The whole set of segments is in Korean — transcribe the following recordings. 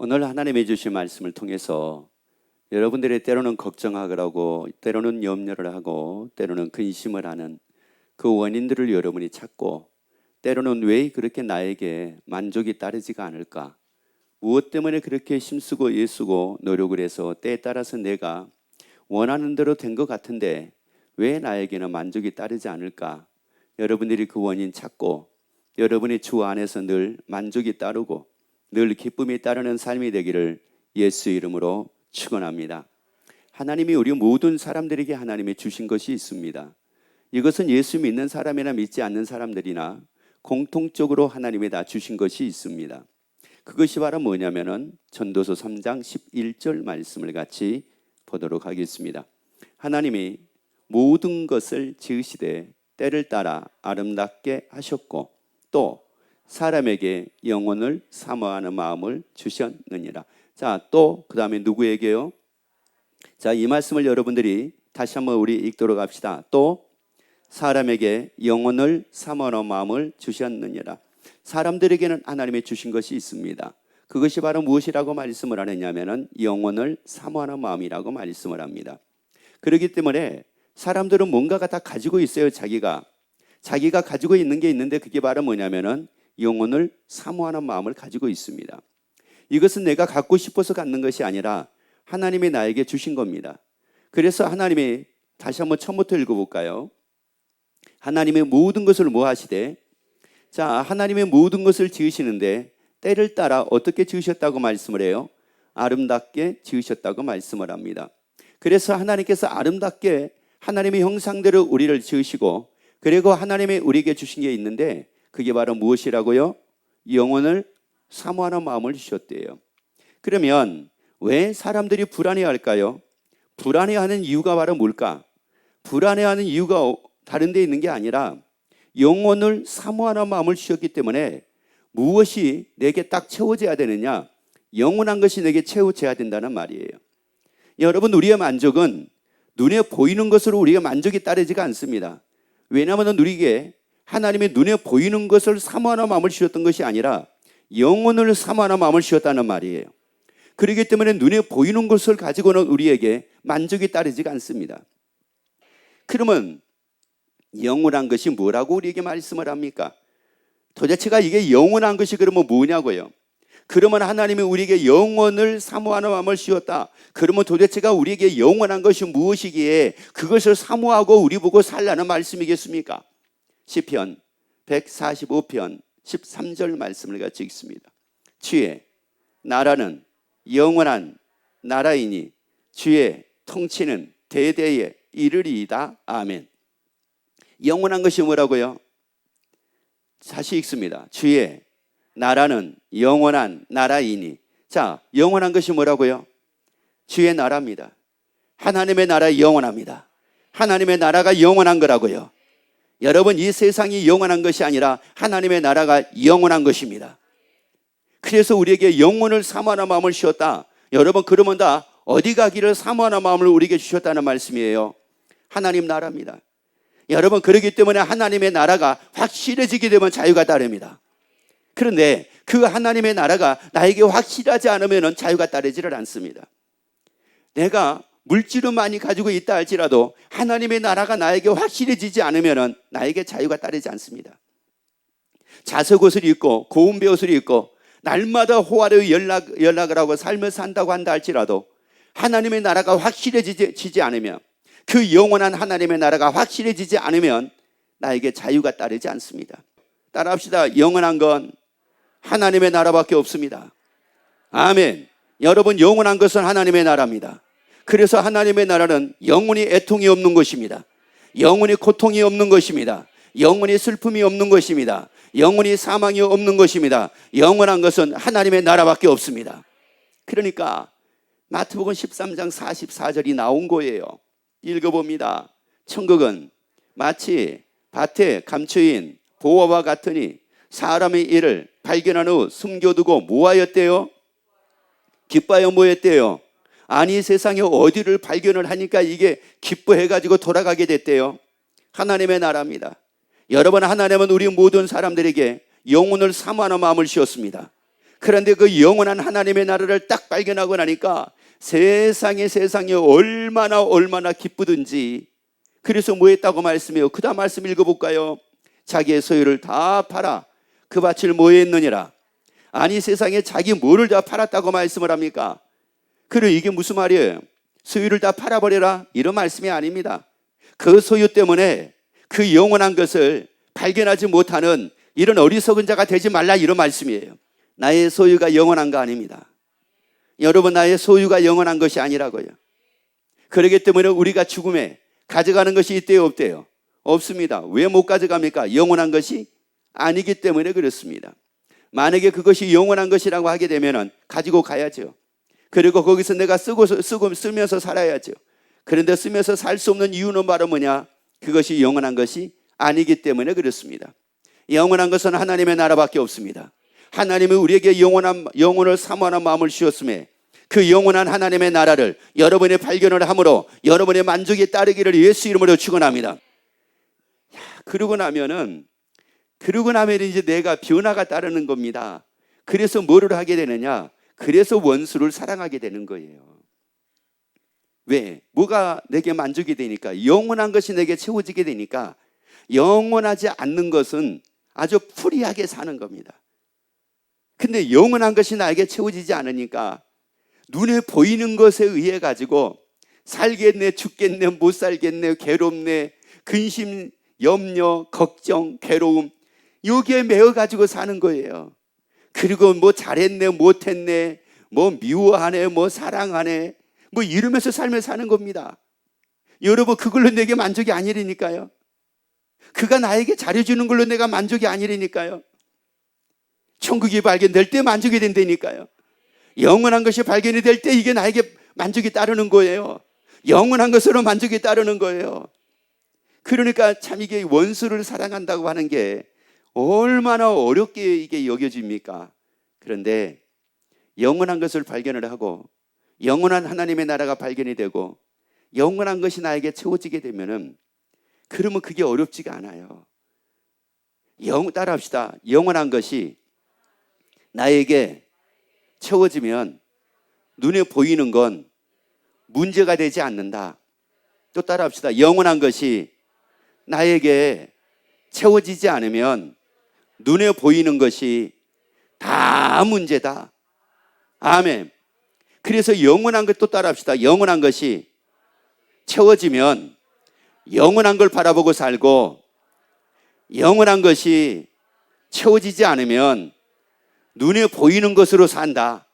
오늘 하나님이 주신 말씀을 통해서 여러분들이 때로는 걱정하고 때로는 염려를 하고 때로는 근심을 하는 그 원인들을 여러분이 찾고 때로는 왜 그렇게 나에게 만족이 따르지가 않을까, 무엇 때문에 그렇게 힘쓰고 애쓰고 노력을 해서 때에 따라서 내가 원하는 대로 된 것 같은데 왜 나에게는 만족이 따르지 않을까, 여러분들이 그 원인 찾고 여러분이 주 안에서 늘 만족이 따르고 늘 기쁨이 따르는 삶이 되기를 예수 이름으로 축원합니다. 하나님이 우리 모든 사람들에게 하나님이 주신 것이 있습니다. 이것은 예수 믿는 사람이나 믿지 않는 사람들이나 공통적으로 하나님이 다 주신 것이 있습니다. 그것이 바로 뭐냐면은 전도서 3장 11절 말씀을 같이 보도록 하겠습니다. 하나님이 모든 것을 지으시되 때를 따라 아름답게 하셨고 또 사람에게 영혼을 사모하는 마음을 주셨느니라. 자, 또 그 다음에 누구에게요? 자, 이 말씀을 여러분들이 다시 한번 우리 읽도록 합시다. 또 사람에게 영혼을 사모하는 마음을 주셨느니라. 사람들에게는 하나님이 주신 것이 있습니다. 그것이 바로 무엇이라고 말씀을 하느냐면은 영혼을 사모하는 마음이라고 말씀을 합니다. 그렇기 때문에 사람들은 뭔가가 다 가지고 있어요. 자기가 가지고 있는 게 있는데 그게 바로 뭐냐면은 영혼을 사모하는 마음을 가지고 있습니다. 이것은 내가 갖고 싶어서 갖는 것이 아니라 하나님이 나에게 주신 겁니다. 그래서 하나님이 다시 한번 처음부터 읽어볼까요? 하나님의 모든 것을 뭐 하시되, 자, 하나님의 모든 것을 지으시는데 때를 따라 어떻게 지으셨다고 말씀을 해요? 아름답게 지으셨다고 말씀을 합니다. 그래서 하나님께서 아름답게 하나님의 형상대로 우리를 지으시고 그리고 하나님이 우리에게 주신 게 있는데 그게 바로 무엇이라고요? 영혼을 사모하는 마음을 주셨대요. 그러면 왜 사람들이 불안해할까요? 불안해하는 이유가 바로 뭘까? 불안해하는 이유가 다른 데 있는 게 아니라 영혼을 사모하는 마음을 주셨기 때문에 무엇이 내게 딱 채워져야 되느냐? 영원한 것이 내게 채워져야 된다는 말이에요. 여러분, 우리의 만족은 눈에 보이는 것으로 우리가 만족이 따르지가 않습니다. 왜냐하면 우리에게 하나님의 눈에 보이는 것을 사모하는 마음을 주셨던 것이 아니라 영혼을 사모하는 마음을 주셨다는 말이에요. 그렇기 때문에 눈에 보이는 것을 가지고는 우리에게 만족이 따르지가 않습니다. 그러면 영원한 것이 뭐라고 우리에게 말씀을 합니까? 도대체가 이게 영원한 것이 그러면 뭐냐고요? 그러면 하나님이 우리에게 영원을 사모하는 마음을 주셨다. 그러면 도대체가 우리에게 영원한 것이 무엇이기에 그것을 사모하고 우리 보고 살라는 말씀이겠습니까? 시편 145편 13절 말씀을 같이 읽습니다. 주의 나라는 영원한 나라이니 주의 통치는 대대에 이르리이다. 아멘. 영원한 것이 뭐라고요? 다시 읽습니다. 주의 나라는 영원한 나라이니. 자, 영원한 것이 뭐라고요? 주의 나라입니다. 하나님의 나라 영원합니다. 하나님의 나라가 영원한 거라고요. 여러분, 이 세상이 영원한 것이 아니라 하나님의 나라가 영원한 것입니다. 그래서 우리에게 영혼을 사모하는 마음을 주셨다. 여러분, 그러면 다 어디 가기를 사모하는 마음을 우리에게 주셨다는 말씀이에요. 하나님 나라입니다. 여러분, 그렇기 때문에 하나님의 나라가 확실해지게 되면 자유가 따릅니다. 그런데 그 하나님의 나라가 나에게 확실하지 않으면 자유가 따르지를 않습니다. 내가 물질은 많이 가지고 있다 할지라도 하나님의 나라가 나에게 확실해지지 않으면 나에게 자유가 따르지 않습니다. 자석옷을 입고 고운 베옷을 입고 날마다 호화로이 연락을 하고 삶을 산다고 한다 할지라도 하나님의 나라가 확실해지지 않으면, 그 영원한 하나님의 나라가 확실해지지 않으면 나에게 자유가 따르지 않습니다. 따라합시다. 영원한 건 하나님의 나라밖에 없습니다. 아멘. 여러분, 영원한 것은 하나님의 나라입니다. 그래서 하나님의 나라는 영원히 애통이 없는 것입니다. 영원히 고통이 없는 것입니다. 영원히 슬픔이 없는 것입니다. 영원히 사망이 없는 것입니다. 영원한 것은 하나님의 나라밖에 없습니다. 그러니까 마태복음 13장 44절이 나온 거예요. 읽어봅니다. 천국은 마치 밭에 감추인 보화와 같으니 사람의 일을 발견한 후 숨겨두고 뭐하였대요? 기뻐하여 뭐했대요? 아니, 세상에 어디를 발견을 하니까 이게 기뻐해가지고 돌아가게 됐대요. 하나님의 나라입니다. 여러분, 하나님은 우리 모든 사람들에게 영혼을 사모하는 마음을 주었습니다. 그런데 그 영원한 하나님의 나라를 딱 발견하고 나니까 세상에 얼마나 기쁘든지. 그래서 뭐 했다고 말씀해요? 그 다음 말씀 읽어볼까요? 자기의 소유를 다 팔아 그 밭을 뭐 했느니라. 아니, 세상에 자기 뭐를 다 팔았다고 말씀을 합니까? 그래, 이게 무슨 말이에요? 소유를 다 팔아버려라, 이런 말씀이 아닙니다. 그 소유 때문에 그 영원한 것을 발견하지 못하는 이런 어리석은 자가 되지 말라, 이런 말씀이에요. 나의 소유가 영원한 거 아닙니다. 여러분, 나의 소유가 영원한 것이 아니라고요. 그렇기 때문에 우리가 죽음에 가져가는 것이 있대요, 없대요? 없습니다. 왜 못 가져갑니까? 영원한 것이 아니기 때문에 그렇습니다. 만약에 그것이 영원한 것이라고 하게 되면 가지고 가야죠. 그리고 거기서 내가 쓰면서 살아야죠. 그런데 쓰면서 살 수 없는 이유는 바로 뭐냐? 그것이 영원한 것이 아니기 때문에 그렇습니다. 영원한 것은 하나님의 나라밖에 없습니다. 하나님은 우리에게 영혼을 사모하는 마음을 주셨음에 그 영원한 하나님의 나라를 여러분이 발견을 함으로 여러분의 만족에 따르기를 예수 이름으로 축원합니다. 그러고 나면 이제 내가 변화가 따르는 겁니다. 그래서 뭐를 하게 되느냐? 그래서 원수를 사랑하게 되는 거예요. 왜? 뭐가 내게 만족이 되니까, 영원한 것이 내게 채워지게 되니까. 영원하지 않는 것은 아주 프리하게 사는 겁니다. 근데 영원한 것이 나에게 채워지지 않으니까 눈에 보이는 것에 의해 가지고 살겠네, 죽겠네, 못 살겠네, 괴롭네, 근심, 염려, 걱정, 괴로움, 여기에 매여 가지고 사는 거예요. 그리고 뭐 잘했네, 못했네, 뭐 미워하네, 뭐 사랑하네, 뭐 이러면서 삶을 사는 겁니다. 여러분, 그걸로 내게 만족이 아니라니까요. 그가 나에게 잘해주는 걸로 내가 만족이 아니라니까요. 천국이 발견될 때 만족이 된다니까요. 영원한 것이 발견이 될 때 이게 나에게 만족이 따르는 거예요. 영원한 것으로 만족이 따르는 거예요. 그러니까 참 이게 원수를 사랑한다고 하는 게 얼마나 어렵게 이게 여겨집니까? 그런데 영원한 것을 발견을 하고 영원한 하나님의 나라가 발견이 되고 영원한 것이 나에게 채워지게 되면은, 그러면 그게 어렵지가 않아요. 따라합시다. 영원한 것이 나에게 채워지면 눈에 보이는 건 문제가 되지 않는다. 또 따라합시다. 영원한 것이 나에게 채워지지 않으면 눈에 보이는 것이 다 문제다. 아멘. 그래서 영원한 것, 또 따라합시다. 영원한 것이 채워지면 영원한 걸 바라보고 살고, 영원한 것이 채워지지 않으면 눈에 보이는 것으로 산다.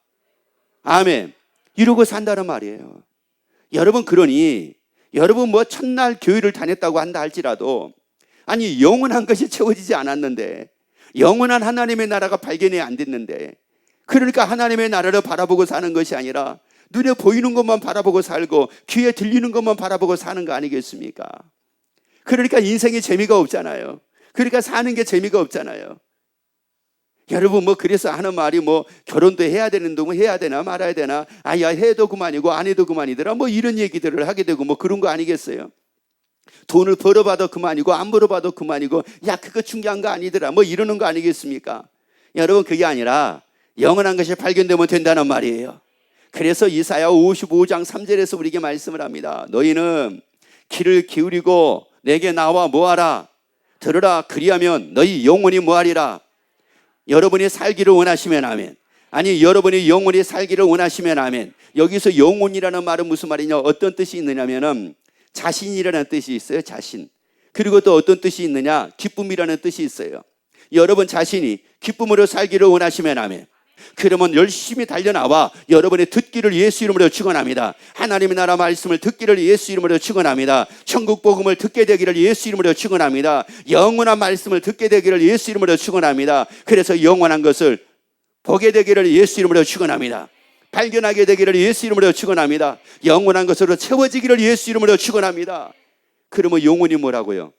아멘. 이러고 산다는 말이에요. 여러분, 그러니 여러분 뭐 첫날 교회를 다녔다고 한다 할지라도, 아니 영원한 것이 채워지지 않았는데, 영원한 하나님의 나라가 발견이 안 됐는데, 그러니까 하나님의 나라를 바라보고 사는 것이 아니라 눈에 보이는 것만 바라보고 살고 귀에 들리는 것만 바라보고 사는 거 아니겠습니까? 그러니까 인생에 재미가 없잖아요. 그러니까 사는 게 재미가 없잖아요. 여러분, 뭐 그래서 하는 말이 뭐 결혼도 해야 되는데 뭐 해야 되나 말아야 되나, 아야 해도 그만이고 안 해도 그만이더라, 뭐 이런 얘기들을 하게 되고 뭐 그런 거 아니겠어요? 돈을 벌어봐도 그만이고 안 벌어봐도 그만이고, 야 그거 중요한 거 아니더라, 뭐 이러는 거 아니겠습니까? 여러분, 그게 아니라 영원한 것이 발견되면 된다는 말이에요. 그래서 이사야 55장 3절에서 우리에게 말씀을 합니다. 너희는 귀를 기울이고 내게 나와 뭐하라? 들으라. 그리하면 너희 영혼이 뭐하리라? 여러분이 살기를 원하시면 아멘. 아니, 여러분이 영혼이 살기를 원하시면 아멘. 여기서 영혼이라는 말은 무슨 말이냐? 어떤 뜻이 있느냐면은 자신이라는 뜻이 있어요. 자신. 그리고 또 어떤 뜻이 있느냐? 기쁨이라는 뜻이 있어요. 여러분 자신이 기쁨으로 살기를 원하시면 아멘. 그러면 열심히 달려나와 여러분의 듣기를 예수 이름으로 축원합니다. 하나님의 나라 말씀을 듣기를 예수 이름으로 축원합니다. 천국 복음을 듣게 되기를 예수 이름으로 축원합니다. 영원한 말씀을 듣게 되기를 예수 이름으로 축원합니다. 그래서 영원한 것을 보게 되기를 예수 이름으로 축원합니다. 발견하게 되기를 예수 이름으로 축원합니다. 영원한 것으로 채워지기를 예수 이름으로 축원합니다. 그러면 영혼이 뭐라고요?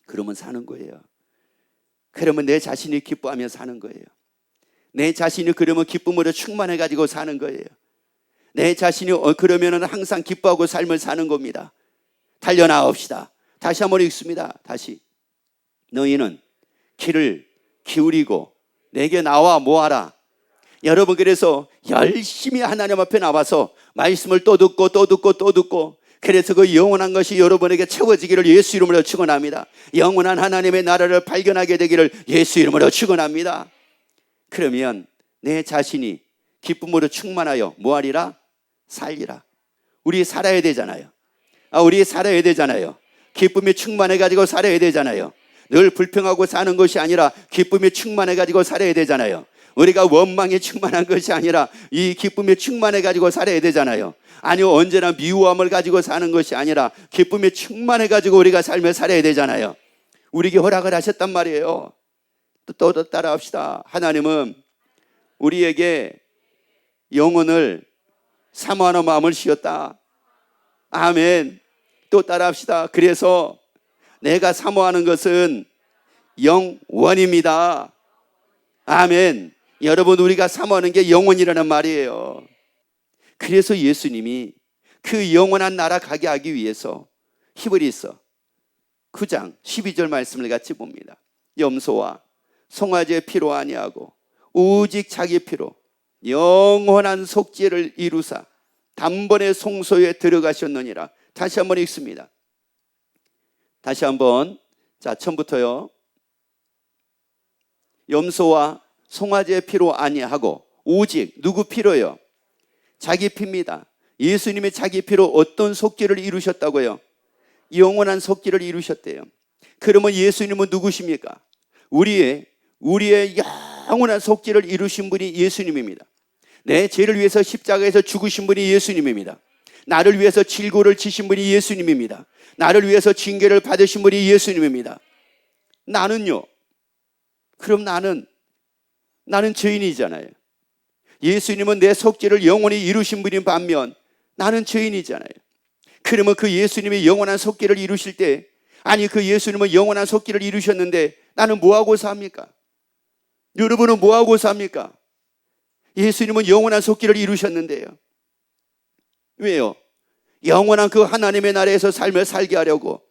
그러면 사는 거예요. 그러면 내 자신이 기뻐하며 사는 거예요. 내 자신이 그러면 기쁨으로 충만해가지고 사는 거예요. 내 자신이 그러면 항상 기뻐하고 삶을 사는 겁니다. 달려나옵시다. 다시 한번 읽습니다. 다시. 너희는 귀를 기울이고 내게 나와 뭐하라? 여러분, 그래서 열심히 하나님 앞에 나와서 말씀을 또 듣고 또 듣고 또 듣고, 그래서 그 영원한 것이 여러분에게 채워지기를 예수 이름으로 축원합니다. 영원한 하나님의 나라를 발견하게 되기를 예수 이름으로 축원합니다. 그러면 내 자신이 기쁨으로 충만하여 뭐하리라? 살리라. 우리 살아야 되잖아요. 우리 살아야 되잖아요. 기쁨이 충만해가지고 살아야 되잖아요. 늘 불평하고 사는 것이 아니라 기쁨이 충만해가지고 살아야 되잖아요. 우리가 원망이 충만한 것이 아니라 이 기쁨이 충만해가지고 살아야 되잖아요. 아니요, 언제나 미워함을 가지고 사는 것이 아니라 기쁨이 충만해가지고 우리가 삶을 살아야 되잖아요. 우리에게 허락을 하셨단 말이에요. 또 따라합시다. 하나님은 우리에게 영혼을 사모하는 마음을 주셨다. 아멘. 또 따라합시다. 그래서 내가 사모하는 것은 영원입니다. 아멘. 여러분, 우리가 사모하는 게 영원이라는 말이에요. 그래서 예수님이 그 영원한 나라 가게 하기 위해서 히브리서 9장 12절 말씀을 같이 봅니다. 염소와 송아지의 피로 아니하고 오직 자기 피로 영원한 속죄를 이루사 단번에 송소에 들어가셨느니라. 다시 한번 읽습니다. 다시 한번. 자, 처음부터요. 염소와 송아지의 피로 아니하고 오직 누구 피로요? 자기 피입니다. 예수님이 자기 피로 어떤 속죄를 이루셨다고요? 영원한 속죄를 이루셨대요. 그러면 예수님은 누구십니까? 우리의 영원한 속죄를 이루신 분이 예수님입니다. 내 죄를 위해서 십자가에서 죽으신 분이 예수님입니다. 나를 위해서 질고를 치신 분이 예수님입니다. 나를 위해서 징계를 받으신 분이 예수님입니다. 나는요? 그럼 나는 죄인이잖아요. 예수님은 내 속죄를 영원히 이루신 분인 반면 나는 죄인이잖아요. 그러면 그 예수님이 영원한 속죄를 이루실 때, 아니 그 예수님은 영원한 속죄를 이루셨는데 나는 뭐하고 삽니까? 여러분은 뭐하고 삽니까? 예수님은 영원한 속죄를 이루셨는데요. 왜요? 영원한 그 하나님의 나라에서 삶을 살게 하려고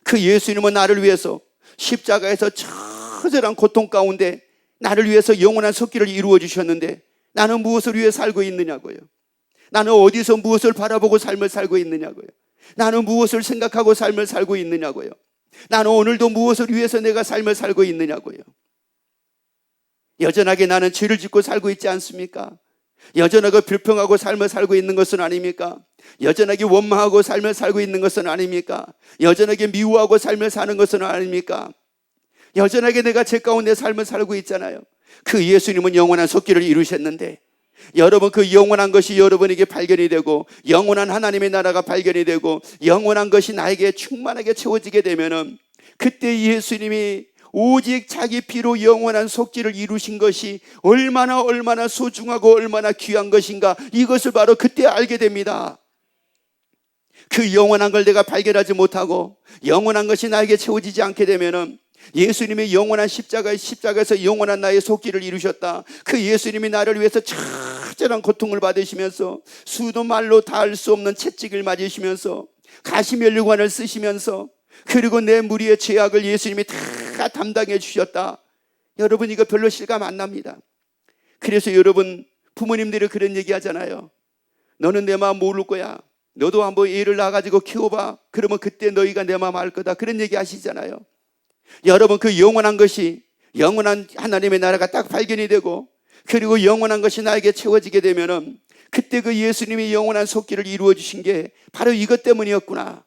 그 예수님은 나를 위해서 십자가에서 처절한 고통 가운데 나를 위해서 영원한 속죄를 이루어 주셨는데 나는 무엇을 위해 살고 있느냐고요. 나는 어디서 무엇을 바라보고 삶을 살고 있느냐고요. 나는 무엇을 생각하고 삶을 살고 있느냐고요. 나는 오늘도 무엇을 위해서 내가 삶을 살고 있느냐고요. 여전하게 나는 죄를 짓고 살고 있지 않습니까? 여전하게 불평하고 삶을 살고 있는 것은 아닙니까? 여전하게 원망하고 삶을 살고 있는 것은 아닙니까? 여전하게 미워하고 삶을 사는 것은 아닙니까? 여전하게 내가 죄 가운데 삶을 살고 있잖아요. 그 예수님은 영원한 속죄를 이루셨는데 여러분, 그 영원한 것이 여러분에게 발견이 되고 영원한 하나님의 나라가 발견이 되고 영원한 것이 나에게 충만하게 채워지게 되면은 그때 예수님이 오직 자기 피로 영원한 속죄를 이루신 것이 얼마나 소중하고 얼마나 귀한 것인가, 이것을 바로 그때 알게 됩니다. 그 영원한 걸 내가 발견하지 못하고 영원한 것이 나에게 채워지지 않게 되면은 예수님이 영원한 십자가에서 영원한 나의 속죄를 이루셨다. 그 예수님이 나를 위해서 처절한 고통을 받으시면서 수도 말로 닿을 수 없는 채찍을 맞으시면서 가시면류관을 쓰시면서 그리고 내 무리의 죄악을 예수님이 다 담당해 주셨다. 여러분, 이거 별로 실감 안 납니다. 그래서 여러분, 부모님들이 그런 얘기 하잖아요. 너는 내 마음 모를 거야. 너도 한번 애를 낳아가지고 키워봐. 그러면 그때 너희가 내 마음 알 거다. 그런 얘기 하시잖아요. 여러분, 그 영원한 것이, 영원한 하나님의 나라가 딱 발견이 되고 그리고 영원한 것이 나에게 채워지게 되면은 그때 그 예수님이 영원한 속죄를 이루어 주신 게 바로 이것 때문이었구나.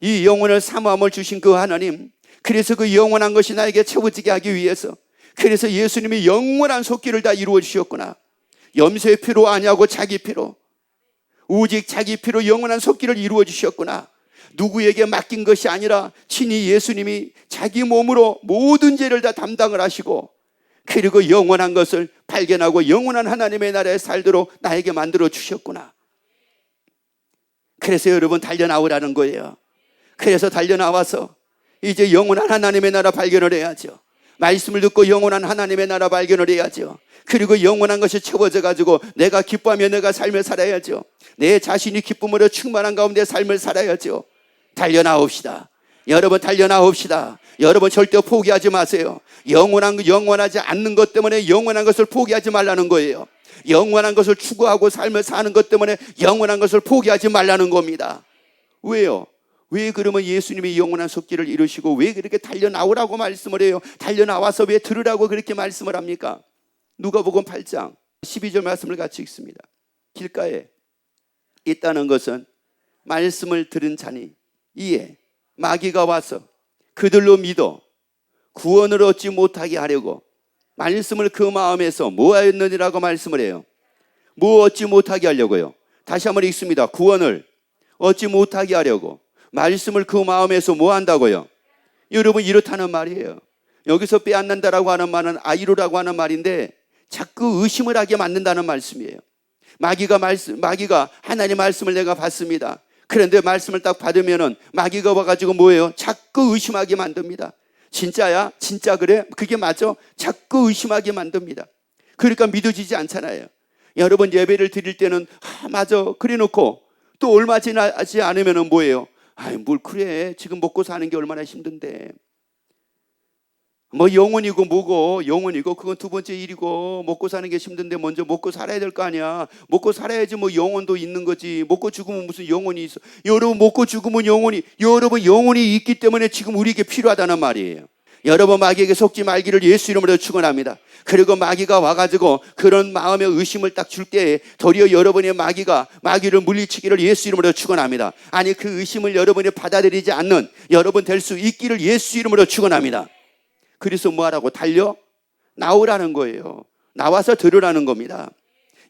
이 영혼을 사모함을 주신 그 하나님, 그래서 그 영원한 것이 나에게 채워지게 하기 위해서, 그래서 예수님이 영원한 속죄를 다 이루어 주셨구나. 염소의 피로 아니하고 자기 피로, 오직 자기 피로 영원한 속죄를 이루어 주셨구나. 누구에게 맡긴 것이 아니라 친히 예수님이 자기 몸으로 모든 죄를 다 담당을 하시고 그리고 영원한 것을 발견하고 영원한 하나님의 나라에 살도록 나에게 만들어 주셨구나. 그래서 여러분, 달려나오라는 거예요. 그래서 달려나와서 이제 영원한 하나님의 나라 발견을 해야죠. 말씀을 듣고 영원한 하나님의 나라 발견을 해야죠. 그리고 영원한 것이 채워져 가지고 내가 기뻐하며 내가 삶을 살아야죠. 내 자신이 기쁨으로 충만한 가운데 삶을 살아야죠. 달려나옵시다. 여러분 달려나옵시다. 여러분 절대 포기하지 마세요. 영원하지 않는 것 때문에 영원한 것을 포기하지 말라는 거예요. 영원한 것을 추구하고 삶을 사는 것 때문에 영원한 것을 포기하지 말라는 겁니다. 왜요? 왜 그러면 예수님이 영원한 속기를 이루시고 왜 그렇게 달려나오라고 말씀을 해요? 달려나와서 왜 들으라고 그렇게 말씀을 합니까? 누가복음 8장 12절 말씀을 같이 읽습니다. 길가에 있다는 것은 말씀을 들은 자니 이에 마귀가 와서 그들로 믿어 구원을 얻지 못하게 하려고 말씀을 그 마음에서 모아였느니라고 말씀을 해요. 뭐 얻지 못하게 하려고요? 다시 한번 읽습니다. 구원을 얻지 못하게 하려고 말씀을 그 마음에서 뭐 한다고요? 여러분 이렇다는 말이에요. 여기서 빼앗는다라고 하는 말은 아이로라고 하는 말인데 자꾸 의심을 하게 만든다는 말씀이에요. 마귀가 하나님 말씀을 내가 받습니다. 그런데 말씀을 딱 받으면은 마귀가 와가지고 뭐예요? 자꾸 의심하게 만듭니다. 진짜야? 진짜 그래? 그게 맞아? 자꾸 의심하게 만듭니다. 그러니까 믿어지지 않잖아요. 여러분 예배를 드릴 때는 맞아 그래 놓고 또 얼마 지나지 않으면은 뭐예요? 뭘 그래 지금 먹고 사는 게 얼마나 힘든데 뭐 영혼이고 뭐고 영혼이고 그건 두 번째 일이고 먹고 사는 게 힘든데 먼저 먹고 살아야 될 거 아니야. 먹고 살아야지 뭐 영혼도 있는 거지. 먹고 죽으면 무슨 영혼이 있어. 여러분 먹고 죽으면 영혼이 있기 때문에 지금 우리에게 필요하다는 말이에요. 여러분 마귀에게 속지 말기를 예수 이름으로 축원합니다. 그리고 마귀가 와가지고 그런 마음의 의심을 딱 줄 때에 도리어 여러분의 마귀를 물리치기를 예수 이름으로 축원합니다. 아니 그 의심을 여러분이 받아들이지 않는 여러분 될 수 있기를 예수 이름으로 축원합니다. 그래서 뭐하라고? 달려 나오라는 거예요. 나와서 들으라는 겁니다.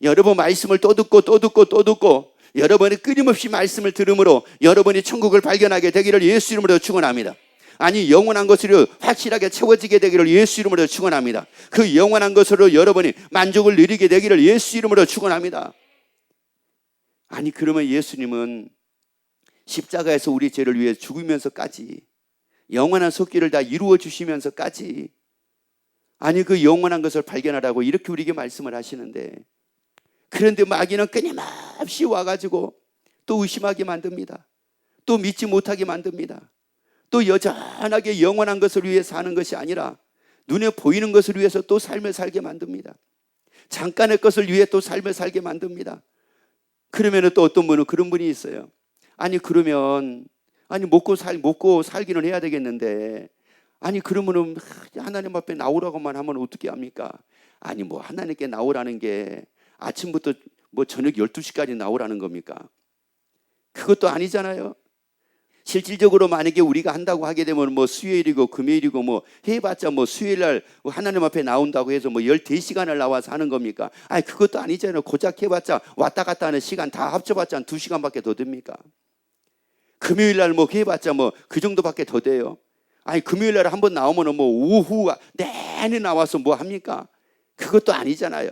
여러분 말씀을 또 듣고 여러분이 끊임없이 말씀을 들음으로 여러분이 천국을 발견하게 되기를 예수 이름으로 축원합니다. 아니 영원한 것으로 확실하게 채워지게 되기를 예수 이름으로 축원합니다. 그 영원한 것으로 여러분이 만족을 누리게 되기를 예수 이름으로 축원합니다. 아니 그러면 예수님은 십자가에서 우리 죄를 위해 죽으면서까지 영원한 속기를 다 이루어 주시면서까지 아니 그 영원한 것을 발견하라고 이렇게 우리에게 말씀을 하시는데 그런데 마귀는 끊임없이 와가지고 또 의심하게 만듭니다. 또 믿지 못하게 만듭니다. 또 여전하게 영원한 것을 위해 사는 것이 아니라 눈에 보이는 것을 위해서 또 삶을 살게 만듭니다. 잠깐의 것을 위해 또 삶을 살게 만듭니다. 그러면 또 어떤 분은 그런 분이 있어요. 아니 그러면 먹고 살기는 해야 되겠는데 아니 그러면은 하나님 앞에 나오라고만 하면 어떻게 합니까? 아니 뭐 하나님께 나오라는 게 아침부터 뭐 저녁 12시까지 나오라는 겁니까? 그것도 아니잖아요. 실질적으로 만약에 우리가 한다고 하게 되면 뭐 수요일이고 금요일이고 뭐 해봤자 뭐 수요일날 하나님 앞에 나온다고 해서 뭐 14시간을 나와서 하는 겁니까? 아니 그것도 아니잖아요. 고작 해봤자 왔다 갔다 하는 시간 다 합쳐봤자 한 2시간밖에 더 됩니까? 금요일날 뭐 해봤자 뭐 그 정도밖에 더 돼요. 아니 금요일날 한번 나오면 뭐 오후 내내 나와서 뭐 합니까? 그것도 아니잖아요.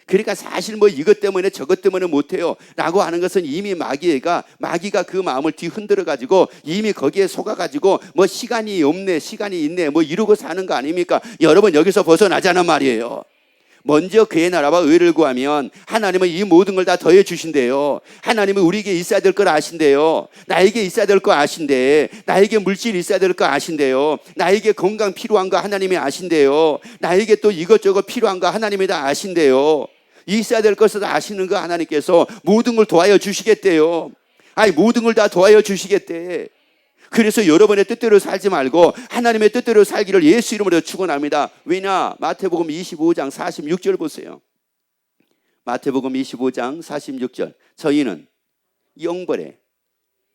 그러니까 사실 뭐 이것 때문에 저것 때문에 못해요 라고 하는 것은 이미 마귀가 그 마음을 뒤흔들어 가지고 이미 거기에 속아 가지고 뭐 시간이 없네 시간이 있네 뭐 이러고 사는 거 아닙니까? 여러분 여기서 벗어나자는 말이에요. 먼저 그의 나라와 의를 구하면 하나님은 이 모든 걸 다 더해 주신대요. 하나님은 우리에게 있어야 될 걸 아신대요. 나에게 있어야 될 거 아신대. 나에게 물질이 있어야 될 거 아신대요. 나에게 건강 필요한 거 하나님이 아신대요. 나에게 또 이것저것 필요한 거 하나님이 다 아신대요. 있어야 될 것을 아시는 거 하나님께서 모든 걸 도와여 주시겠대요. 아니 모든 걸 다 도와여 주시겠대. 그래서 여러분의 뜻대로 살지 말고 하나님의 뜻대로 살기를 예수 이름으로 축원합니다. 왜냐? 마태복음 25장 46절 보세요. 마태복음 25장 46절. 저희는 영벌에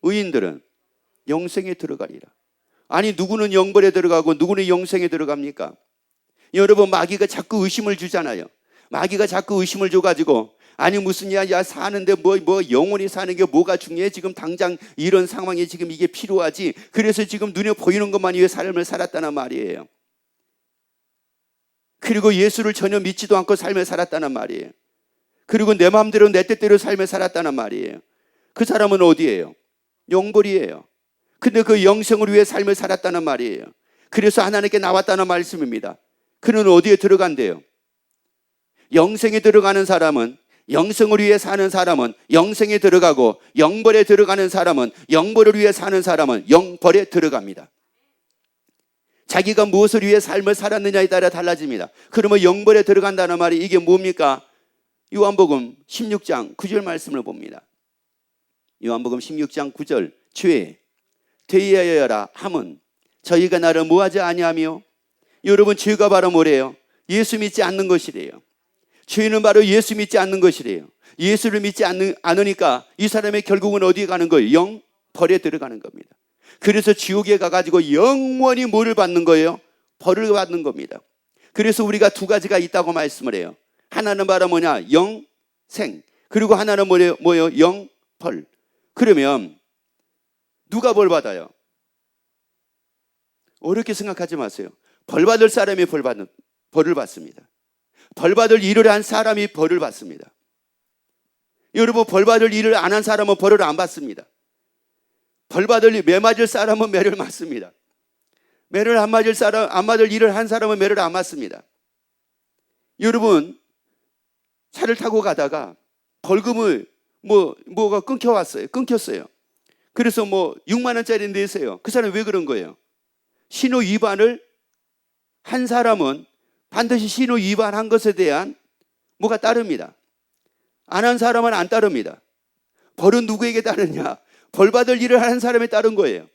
의인들은 영생에 들어가리라. 아니 누구는 영벌에 들어가고 누구는 영생에 들어갑니까? 여러분 마귀가 자꾸 의심을 주잖아요. 마귀가 자꾸 의심을 줘가지고 아니 무슨 야 사는데 뭐 영원히 사는 게 뭐가 중요해? 지금 당장 이런 상황이 지금 이게 필요하지. 그래서 지금 눈에 보이는 것만 위해 삶을 살았다는 말이에요. 그리고 예수를 전혀 믿지도 않고 삶을 살았다는 말이에요. 그리고 내 마음대로 내 뜻대로 삶을 살았다는 말이에요. 그 사람은 어디예요? 영벌이에요. 근데 그 영생을 위해 삶을 살았다는 말이에요. 그래서 하나님께 나왔다는 말씀입니다. 그는 어디에 들어간대요? 영생에 들어가는 사람은 영생을 위해 사는 사람은 영생에 들어가고 영벌에 들어가는 사람은 영벌을 위해 사는 사람은 영벌에 들어갑니다. 자기가 무엇을 위해 삶을 살았느냐에 따라 달라집니다. 그러면 영벌에 들어간다는 말이 이게 뭡니까? 요한복음 16장 9절 말씀을 봅니다. 요한복음 16장 9절, 죄 되어야라 함은 저희가 나를 뭐하지 아니하며. 여러분, 죄가 바로 뭐래요? 예수 믿지 않는 것이래요. 죄는 바로 예수 믿지 않는 것이래요. 예수를 믿지 않으니까 이 사람의 결국은 어디에 가는 거예요? 영벌에 들어가는 겁니다. 그래서 지옥에 가가지고 영원히 뭐를 받는 거예요? 벌을 받는 겁니다. 그래서 우리가 두 가지가 있다고 말씀을 해요. 하나는 바로 뭐냐? 영생. 그리고 하나는 뭐예요? 영벌. 그러면 누가 벌 받아요? 어렵게 생각하지 마세요. 벌 받을 사람이 벌을 받습니다. 벌 받을 일을 한 사람이 벌을 받습니다. 여러분, 벌 받을 일을 안 한 사람은 벌을 안 받습니다. 벌 받을 매 맞을 사람은 매를 맞습니다. 매를 안 맞을 일을 한 사람은 매를 안 맞습니다. 여러분, 차를 타고 가다가 벌금을 뭐가 끊겼어요. 그래서 6만 원짜리 내세요. 그 사람이 왜 그런 거예요? 신호 위반을 한 사람은 반드시 신호 위반한 것에 대한 뭐가 따릅니다. 안 한 사람은 안 따릅니다. 벌은 누구에게 따르냐? 벌 받을 일을 하는 사람에 따른 거예요.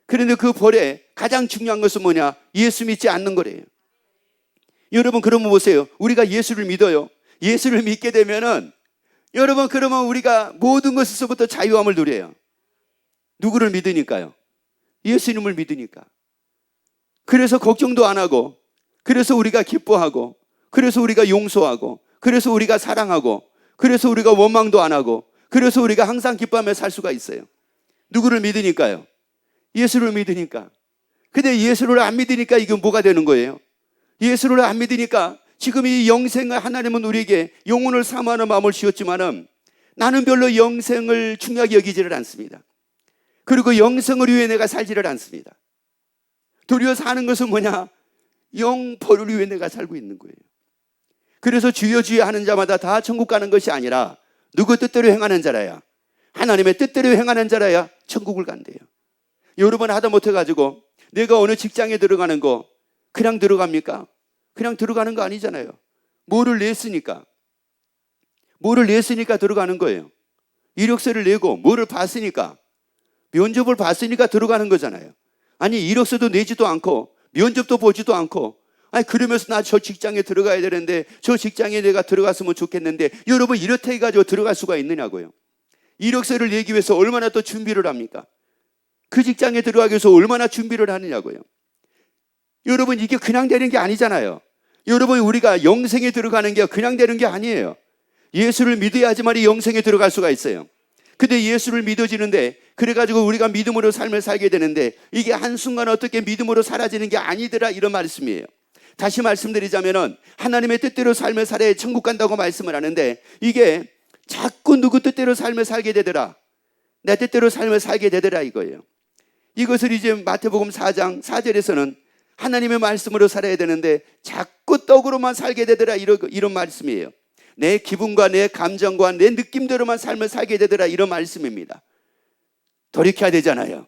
그런데 그 벌에 가장 중요한 것은 뭐냐? 예수 믿지 않는 거래요. 여러분, 그러면 보세요. 우리가 예수를 믿어요. 예수를 믿게 되면은 여러분, 그러면 우리가 모든 것에서부터 자유함을 누려요. 누구를 믿으니까요? 예수님을 믿으니까. 그래서 걱정도 안 하고, 그래서 우리가 기뻐하고, 그래서 우리가 용서하고, 그래서 우리가 사랑하고, 그래서 우리가 원망도 안 하고, 그래서 우리가 항상 기뻐하며 살 수가 있어요. 누구를 믿으니까요? 예수를 믿으니까. 근데 예수를 안 믿으니까 이건 뭐가 되는 거예요? 예수를 안 믿으니까 지금 이 영생을 하나님은 우리에게 영혼을 사모하는 마음을 주었지만은 나는 별로 영생을 중요하게 여기지를 않습니다. 그리고 영생을 위해 내가 살지를 않습니다. 도리어 사는 것은 뭐냐? 영벌을 위해 내가 살고 있는 거예요. 그래서 주여 주여 하는 자마다 다 천국 가는 것이 아니라 누구 뜻대로 행하는 자라야, 하나님의 뜻대로 행하는 자라야 천국을 간대요. 여러분, 하다못해 가지고 내가 어느 직장에 들어가는 거 그냥 들어갑니까? 그냥 들어가는 거 아니잖아요. 뭐를 냈으니까 들어가는 거예요. 이력서를 내고 뭐를 봤으니까, 면접을 봤으니까 들어가는 거잖아요. 아니, 이력서도 내지도 않고 면접도 보지도 않고, 아니 그러면서 나 저 직장에 들어가야 되는데, 저 직장에 내가 들어갔으면 좋겠는데, 여러분, 이렇게 해가지고 들어갈 수가 있느냐고요. 이력서를 내기 위해서 얼마나 또 준비를 합니까? 그 직장에 들어가기 위해서 얼마나 준비를 하느냐고요. 여러분, 이게 그냥 되는 게 아니잖아요. 여러분, 우리가 영생에 들어가는 게 그냥 되는 게 아니에요. 예수를 믿어야지만 이 영생에 들어갈 수가 있어요. 근데 예수를 믿어지는데, 그래가지고 우리가 믿음으로 삶을 살게 되는데, 이게 한순간 어떻게 믿음으로 사라지는 게 아니더라, 이런 말씀이에요. 다시 말씀드리자면은 하나님의 뜻대로 삶을 살아야 천국 간다고 말씀을 하는데, 이게 자꾸 누구 뜻대로 삶을 살게 되더라, 내 뜻대로 삶을 살게 되더라 이거예요. 이것을 이제 마태복음 4장 4절에서는 하나님의 말씀으로 살아야 되는데 자꾸 떡으로만 살게 되더라, 이런 말씀이에요. 내 기분과 내 감정과 내 느낌대로만 삶을 살게 되더라, 이런 말씀입니다. 돌이켜야 되잖아요.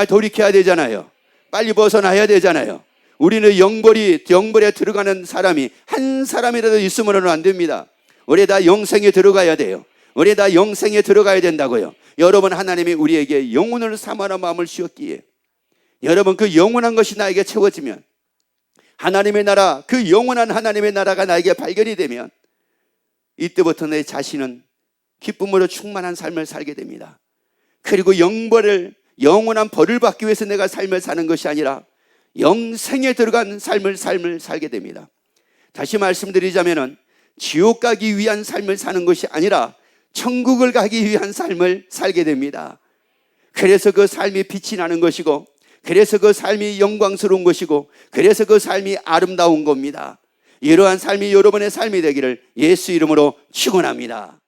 돌이켜야 되잖아요. 빨리 벗어나야 되잖아요. 우리는 영벌에 들어가는 사람이 한 사람이라도 있으면 안 됩니다. 우리 다 영생에 들어가야 돼요. 우리 다 영생에 들어가야 된다고요. 여러분, 하나님이 우리에게 영혼을 사모하는 마음을 주었기에, 여러분, 그 영원한 것이 나에게 채워지면, 하나님의 나라, 그 영원한 하나님의 나라가 나에게 발견이 되면, 이때부터 내 자신은 기쁨으로 충만한 삶을 살게 됩니다. 그리고 영원한 벌을 받기 위해서 내가 삶을 사는 것이 아니라 영생에 들어간 삶을 살게 됩니다. 다시 말씀드리자면은 지옥 가기 위한 삶을 사는 것이 아니라 천국을 가기 위한 삶을 살게 됩니다. 그래서 그 삶이 빛이 나는 것이고, 그래서 그 삶이 영광스러운 것이고, 그래서 그 삶이 아름다운 겁니다. 이러한 삶이 여러분의 삶이 되기를 예수 이름으로 축원합니다.